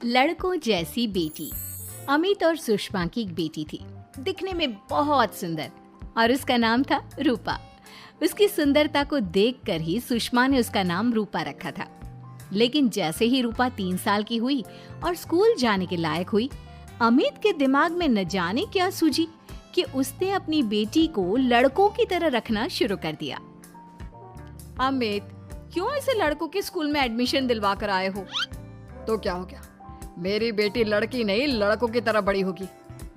लड़कों जैसी बेटी। अमित और सुषमा की एक बेटी थी, दिखने में बहुत सुंदर, और उसका नाम था रूपा। उसकी सुंदरता को देखकर ही सुषमा ने उसका नाम रूपा रखा था। लेकिन जैसे ही रूपा 3 साल की हुई और स्कूल जाने के लायक हुई, अमित के दिमाग में न जाने क्या सूझी कि उसने अपनी बेटी को लड़कों की तरह रखना शुरू कर दिया। अमित, क्यों ऐसे लड़कों के स्कूल में एडमिशन दिलवा कर आए हो? तो क्या हो गया, मेरी बेटी लड़की नहीं लड़कों की तरह बड़ी होगी।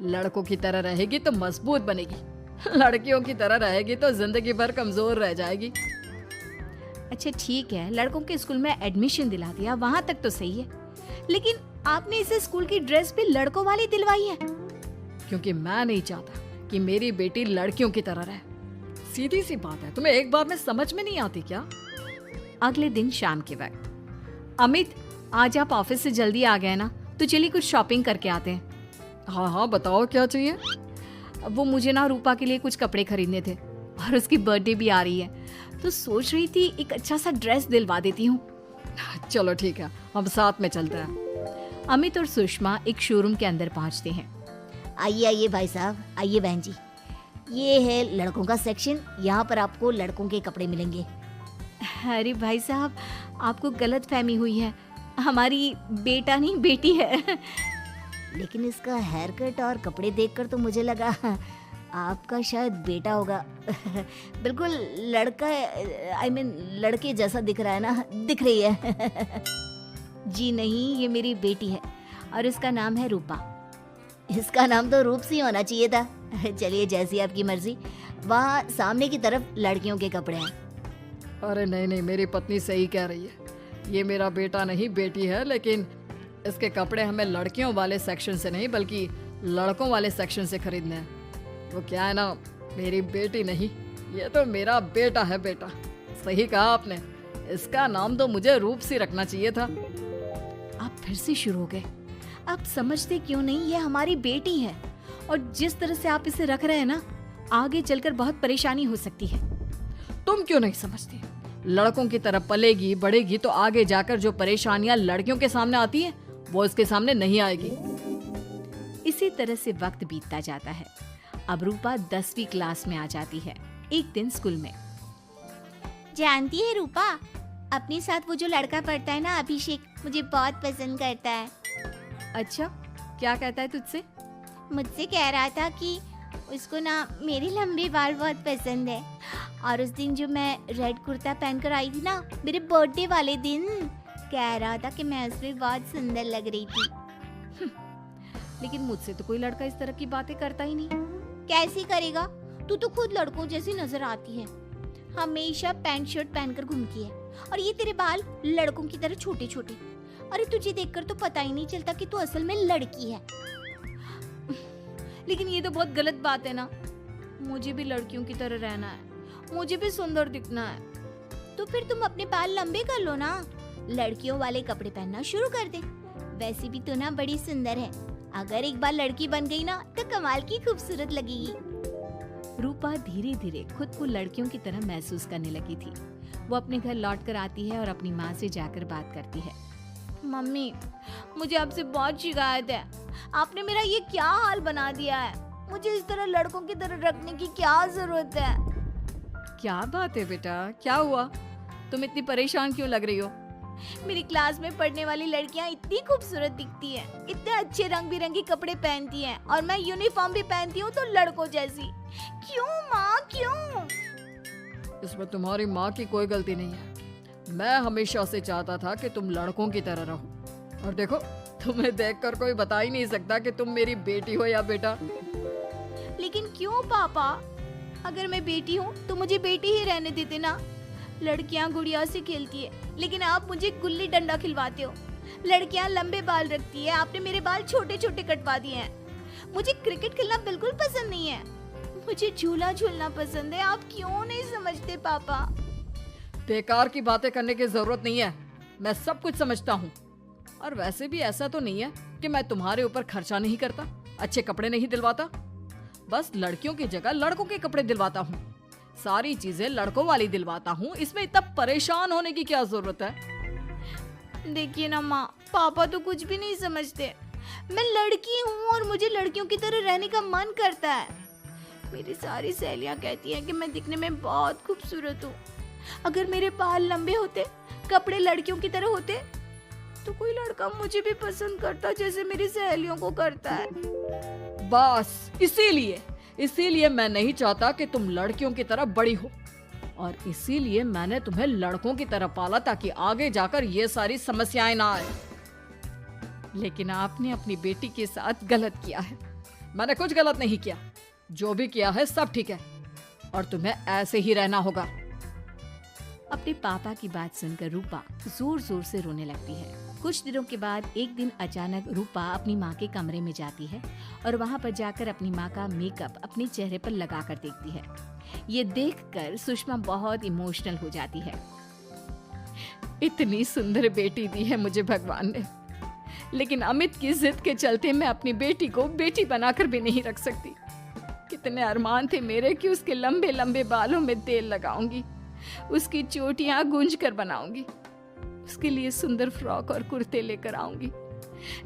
लड़कों की तरह रहेगी तो मजबूत बनेगी, लड़कियों की तरह रहेगी तो जिंदगी भर कमजोर रह जाएगी। अच्छा ठीक है, लड़कों के स्कूल में एडमिशन दिला दिया, वहाँ तक तो सही है। लेकिन आपने इसे स्कूल की ड्रेस भी लड़कों वाली दिलवाई है। क्योंकि मैं नहीं चाहता कि मेरी बेटी लड़कियों की तरह रहे। सीधी सी बात है, तुम्हें एक बार में समझ में नहीं आती क्या? अगले दिन शाम के वक्त, अमित आज आप ऑफिस से जल्दी आ गए ना, तो चलिए कुछ शॉपिंग करके आते हैं। हाँ हाँ, बताओ क्या चाहिए? वो मुझे ना रूपा के लिए कुछ कपड़े खरीदने थे, और उसकी बर्थडे भी आ रही है, तो सोच रही थी एक अच्छा सा ड्रेस दिलवा देती हूँ। चलो ठीक है, हम साथ में चलते हैं। अमित और सुषमा एक शोरूम के अंदर पहुँचते हैं। आइए आइए भाई साहब, आइए बहन जी। ये है लड़कों का सेक्शन, यहाँ पर आपको लड़कों के कपड़े मिलेंगे। अरे भाई साहब, आपको गलत फहमी हुई है, हमारी बेटा नहीं बेटी है। लेकिन इसका हेयर कट और कपड़े देखकर तो मुझे लगा आपका शायद बेटा होगा। बिल्कुल लड़का, आई मीन लड़के जैसा दिख रहा है ना, दिख रही है। जी नहीं, ये मेरी बेटी है और इसका नाम है रूपा। इसका नाम तो रूप सी होना चाहिए था। चलिए जैसी आपकी मर्जी। वहाँ सामने की तरफ लड़कियों के कपड़े हैं। अरे नहीं नहीं, मेरी पत्नी सही कह रही है, ये मेरा बेटा नहीं बेटी है, लेकिन इसके कपड़े हमें लड़कियों वाले सेक्शन से नहीं बल्कि लड़कों वाले सेक्शन से खरीदने हैं। वो क्या है ना, मेरी बेटी नहीं, ये तो मेरा बेटा है। बेटा, सही कहा आपने, इसका नाम तो मुझे रूप सी रखना चाहिए था। आप फिर से शुरू हो गए। आप समझते क्यों नहीं, ये हमारी बेटी है, और जिस तरह से आप इसे रख रहे हैं ना, आगे चलकर बहुत परेशानी हो सकती है। तुम क्यों नहीं समझती? लड़कों की तरह पलेगी बढ़ेगी तो आगे जाकर जो परेशानियां लड़कियों के सामने आती हैं, वो इसके सामने नहीं आएगी। इसी तरह से वक्त बीतता जाता है। अब रूपा 10वीं क्लास में आ जाती है। एक दिन स्कूल में, जानती है रूपा, अपने साथ वो जो लड़का पढ़ता है ना, अभिषेक, मुझे बहुत पसंद करता है। अच्छा, क्या कहता है तुझसे? मुझसे कह रहा था कि उसको ना मेरे लंबे बाल बहुत पसंद है, और उस दिन जो मैं रेड कुर्ता पहनकर आई थी ना, मेरे बर्थडे वाले दिन, कह रहा था कि मैं उसमें बहुत सुंदर लग रही थी। लेकिन मुझसे तो कोई लड़का इस तरह की बातें करता ही नहीं। कैसे करेगा? तू तो खुद लड़कों जैसी नजर आती है, हमेशा पैंट शर्ट पहनकर घूमती है, और ये तेरे बाल लड़कों की तरह छोटे छोटे। अरे तुझे देखकर तो पता ही नहीं चलता कि तू असल में लड़की है। लेकिन ये तो बहुत गलत बात है ना, मुझे भी लड़कियों की तरह रहना है, मुझे भी सुंदर दिखना है। तो फिर तुम अपने बाल लंबे कर लो ना, लड़कियों वाले कपड़े पहनना शुरू कर दे। वैसे भी तू ना बड़ी सुंदर है, अगर एक बार लड़की बन गई ना तो कमाल की खूबसूरत लगेगी। रूपा धीरे धीरे खुद को लड़कियों की तरह महसूस करने लगी थी। वो अपने घर लौट कर आती है और अपनी माँ से जाकर बात करती है। मम्मी, मुझे आपसे बहुत शिकायत है, आपने मेरा ये क्या हाल बना दिया है। मुझे इस तरह लड़कों की तरह रखने की क्या जरूरत है? क्या बात है बेटा, क्या हुआ? तुम इतनी परेशान क्यों लग रही हो? मेरी क्लास में पढ़ने वाली लड़कियां इतनी खूबसूरत दिखती हैं, इतने अच्छे रंग बिरंगे कपड़े पहनती हैं, और मैं यूनिफॉर्म भी पहनती हूँ तो लड़कों जैसी। क्यों माँ, क्यों? इसमें तुम्हारी माँ की कोई गलती नहीं है। मैं हमेशा से चाहता था कि तुम लड़कों की तरह रहो, और देखो, तुम्हें देखकर कोई बता ही नहीं सकता कि तुम मेरी बेटी हो या बेटा। लेकिन क्यों पापा? अगर मैं बेटी हूँ तो मुझे बेटी ही रहने देते ना। लड़कियाँ गुड़िया से खेलती है, लेकिन आप मुझे गुल्ली डंडा खिलवाते हो। लड़कियाँ लंबे बाल रखती है, आपने मेरे बाल छोटे छोटे कटवा दिए हैं। मुझे क्रिकेट खेलना बिल्कुल पसंद नहीं है, मुझे झूला झूलना पसंद है। आप क्यों नहीं समझते पापा? बेकार की बातें करने की जरूरत नहीं है, मैं सब कुछ समझता हूँ। और वैसे भी ऐसा तो नहीं है कि मैं तुम्हारे ऊपर खर्चा नहीं करता, अच्छे कपड़े नहीं दिलवाता। बस लड़कियों की जगह लड़कों के कपड़े दिलवाता हूँ, सारी चीजें लड़कों वाली दिलवाता हूँ। इसमें इतना परेशान होने की क्या जरूरत है? देखिए ना माँ, पापा तो कुछ भी नहीं समझते। मैं लड़की हूँ और मुझे लड़कियों की तरह रहने का मन करता है। मेरी सारी सहेलियाँ कहती हैं कि मैं दिखने में बहुत खूबसूरत हूँ। अगर मेरे बाल लंबे होते, कपड़े लड़कियों की तरह होते, तो कोई लड़का मुझे भी पसंद करता जैसे मेरी सहेलियों को करता है। बस इसीलिए मैं नहीं चाहता कि तुम लड़कियों की तरह बड़ी हो, और इसीलिए मैंने तुम्हें लड़कों की तरह पाला ताकि आगे जाकर ये सारी समस्याएं ना आए। लेकिन आपने अपनी बेटी के साथ गलत किया है। मैंने कुछ गलत नहीं किया, जो भी किया है सब ठीक है, और तुम्हें ऐसे ही रहना होगा। अपने पापा की बात सुनकर रूपा जोर जोर से रोने लगती है। कुछ दिनों के बाद एक दिन अचानक रूपा अपनी माँ के कमरे में जाती है और वहाँ पर जाकर अपनी माँ का मेकअप अपने चेहरे पर लगाकर देखती है। ये देखकर सुषमा बहुत इमोशनल हो जाती है। इतनी सुंदर बेटी दी है मुझे भगवान ने, लेकिन अमित की जिद के चलते मैं अपनी बेटी को बेटी बनाकर भी नहीं रख सकती। कितने अरमान थे मेरे कि उसके लंबे लंबे बालों में तेल लगाऊंगी, उसकी चोटियां गूंज कर बनाऊंगी, उसके लिए सुंदर फ्रॉक और कुर्ते लेकर आऊंगी।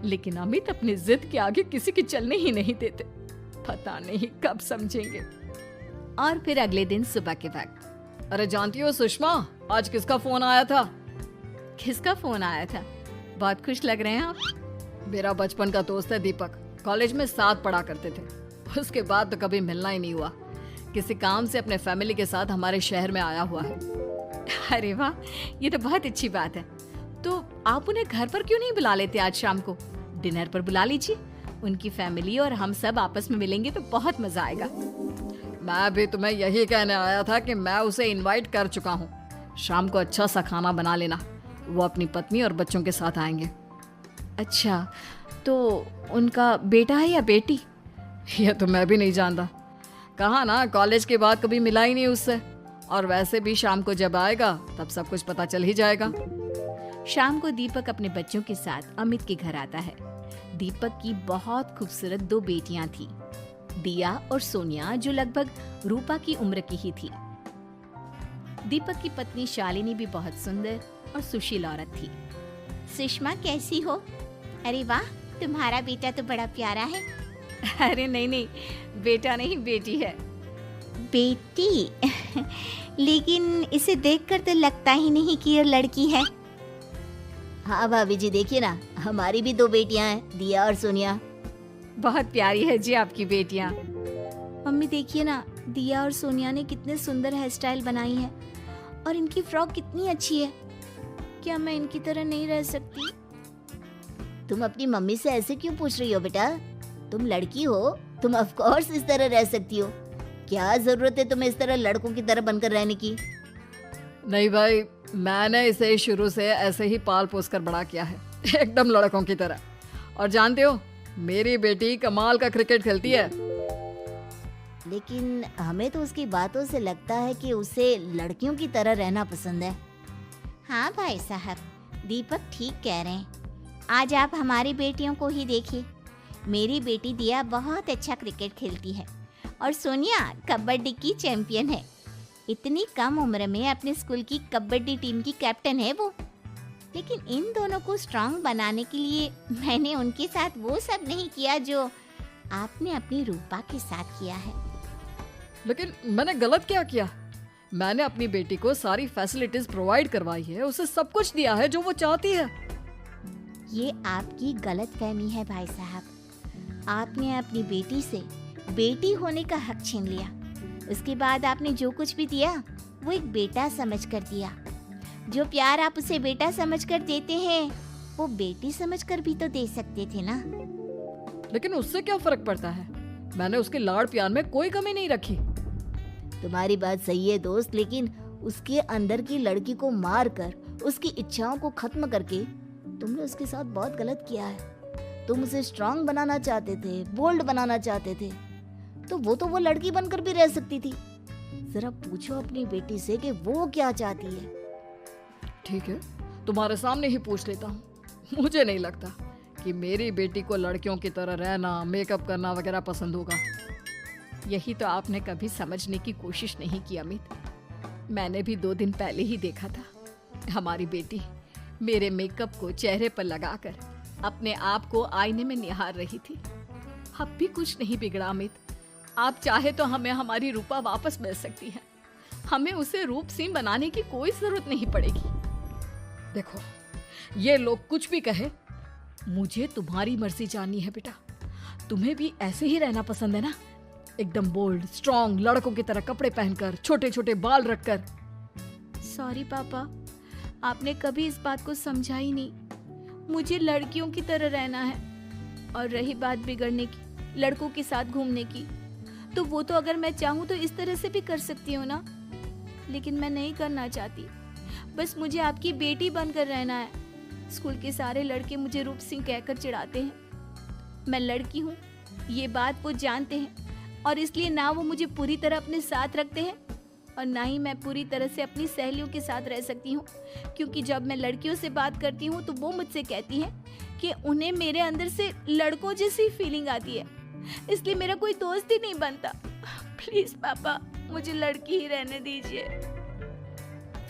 लेकिन अमित अपनी जिद के आगे किसी की चलने ही नहीं देते। पता नहीं कब समझेंगे। और फिर अगले दिन सुबह के वक्त। अरे जानती हो सुषमा, आज किसका फोन आया था? किसका फोन आया था? बहुत खुश लग रहे हैं आप। मेरा बचपन का दोस्त है दीपक, कॉलेज में साथ पढ़ा करते थे। उसके बाद तो कभी मिलना ही नहीं हुआ। किसी काम से अपने फैमिली के साथ हमारे शहर में आया हुआ है। अरे वाह, ये तो बहुत अच्छी बात है। तो आप उन्हें घर पर क्यों नहीं बुला लेते? आज शाम को डिनर पर बुला लीजिए। उनकी फैमिली और हम सब आपस में मिलेंगे तो बहुत मजा आएगा। मैं भी तुम्हें यही कहने आया था कि मैं उसे इनवाइट कर चुका हूँ। शाम को अच्छा सा खाना बना लेना, वो अपनी पत्नी और बच्चों के साथ आएंगे। अच्छा, तो उनका बेटा है या बेटी? ये तो मैं भी नहीं जानता। कहा ना, कॉलेज के बाद कभी मिला ही नहीं उससे, और वैसे भी शाम को जब आएगा तब सब कुछ पता चल ही जाएगा। शाम को दीपक अपने बच्चों के साथ अमित के घर आता है। दीपक की बहुत खूबसूरत 2 बेटियां थी, दिया और सोनिया, जो लगभग रूपा की उम्र की ही थी। दीपक की पत्नी शालिनी भी बहुत सुंदर और सुशील औरत थी। सुषमा कैसी हो? अरे वाह, तुम्हारा बेटा तो बड़ा प्यारा है। अरे नहीं, बेटा नहीं, बेटी है। बेटी? लेकिन इसे देखकर तो लगता ही नहीं कि ये लड़की है। हाँ भाभी जी, देखिए ना, हमारी भी 2 बेटियां हैं, दिया और सोनिया। बहुत प्यारी है जी आपकी बेटियां। मम्मी देखिए ना, दिया और सोनिया ने कितने सुंदर हेयर स्टाइल बनाई है, और इनकी फ्रॉक कितनी अच्छी है। क्या मैं इनकी तरह नहीं रह सकती? तुम अपनी मम्मी से ऐसे क्यों पूछ रही हो बेटा? तुम लड़की हो, तुम ऑफ कोर्स इस तरह रह सकती हो। क्या जरूरत है तुम्हें इस तरह लड़कों की तरह बनकर रहने की? नहीं भाई, मैंने इसे शुरू से ऐसे ही पाल पोस कर बड़ा किया है, एकदम लड़कों की तरह। और जानते हो, मेरी बेटी कमाल का क्रिकेट खेलती है। लेकिन हमें तो उसकी बातों से लगता है कि उसे लड़कियों की तरह रहना पसंद है। हाँ भाई साहब, दीपक ठीक कह रहे हैं। आज आप हमारी बेटियों को ही देखिए। मेरी बेटी दिया बहुत अच्छा क्रिकेट खेलती है, और सोनिया कबड्डी की चैंपियन है। इतनी कम उम्र में अपने स्कूल की कबड्डी टीम की कैप्टन है वो। लेकिन इन दोनों को स्ट्रांग बनाने के लिए मैंने उनके साथ वो सब नहीं किया जो आपने अपनी रूपा के साथ किया है। लेकिन मैंने गलत क्या किया? मैंने अपनी बेटी को सारी फैसिलिटीज प्रोवाइड करवाई है, उसे सब कुछ दिया है जो वो चाहती है। ये आपकी गलतफहमी है भाई साहब। आपने अपनी बेटी से बेटी होने का हक छीन लिया। उसके बाद आपने जो कुछ भी दिया वो एक बेटा समझकर दिया। जो प्यार आप उसे बेटा समझकर देते हैं वो बेटी समझकर भी तो दे सकते थे ना। लेकिन उससे क्या फर्क पड़ता है? मैंने उसके लाड़ प्यार में कोई कमी नहीं रखी। तुम्हारी बात सही है दोस्त, लेकिन उसके अंदर की लड़की को मार कर उसकी इच्छाओं को खत्म करके तुमने उसके साथ बहुत गलत किया है। तुम उसे स्ट्रांग बनाना चाहते थे, बोल्ड बनाना चाहते थे, तो वो लड़की बनकर भी रह सकती थी। जरा पूछो अपनी बेटी से कि वो क्या चाहती है। ठीक है, तुम्हारे सामने ही पूछ लेता हूँ। मुझे नहीं लगता कि मेरी बेटी को लड़कियों की तरह रहना, मेकअप करना वगैरह पसंद होगा। यही तो आपने कभी समझने की कोशिश नहीं की अमित। मैंने भी 2 दिन पहले ही देखा था। हमारी बेटी मेरे मेकअप को चेहरे पर लगाकर अपने आप को आईने में निहार रही थी। अब भी कुछ नहीं बिगड़ा अमित। आप चाहे तो हमें हमारी रूपा वापस मिल सकती है। हमें उसे रूप सिंह बनाने की कोई जरूरत नहीं पड़ेगी। देखो, ये लोग कुछ भी कहे, मुझे तुम्हारी मर्जी जाननी है बेटा। तुम्हें भी ऐसे ही रहना पसंद है ना? एकदम बोल्ड, स्ट्रॉन्ग, लड़कों की तरह कपड़े पहनकर, छोटे छोटे बाल रखकर। सॉरी पापा, आपने कभी इस बात को समझा ही नहीं। मुझे लड़कियों की तरह रहना है। और रही बात बिगड़ने की, लड़कों के साथ घूमने की, तो वो तो अगर मैं चाहूँ तो इस तरह से भी कर सकती हूँ ना। लेकिन मैं नहीं करना चाहती। बस मुझे आपकी बेटी बनकर रहना है। स्कूल के सारे लड़के मुझे रूप सिंह कहकर चिढ़ाते हैं। मैं लड़की हूँ, ये बात वो जानते हैं, और इसलिए ना वो मुझे पूरी तरह अपने साथ रखते हैं और ना ही मैं पूरी तरह से अपनी सहेलियों के साथ रह सकती हूँ। क्योंकि जब मैं लड़कियों से बात करती हूँ तो वो मुझसे कहती हैं कि उन्हें मेरे अंदर से लड़कों जैसी फीलिंग आती है, इसलिए मेरा कोई दोस्त ही नहीं बनता। प्लीज पापा, मुझे लड़की ही रहने दीजिए।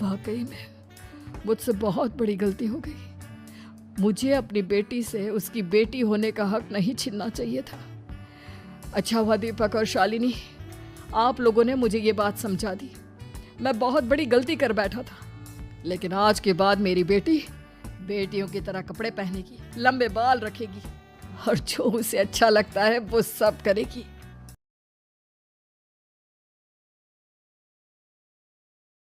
वाकई में मुझसे बहुत बड़ी गलती हो गई। मुझे अपनी बेटी से उसकी बेटी होने का हक नहीं छीनना चाहिए था। अच्छा हुआ दीपक और शालिनी, आप लोगों ने मुझे ये बात समझा दी। मैं बहुत बड़ी गलती कर बैठा था। लेकिन आज के बाद मेरी बेटी बेटियों की तरह कपड़े पहनेगी, लंबे बाल रखेगी और जो उसे अच्छा लगता है वो सब करेगी।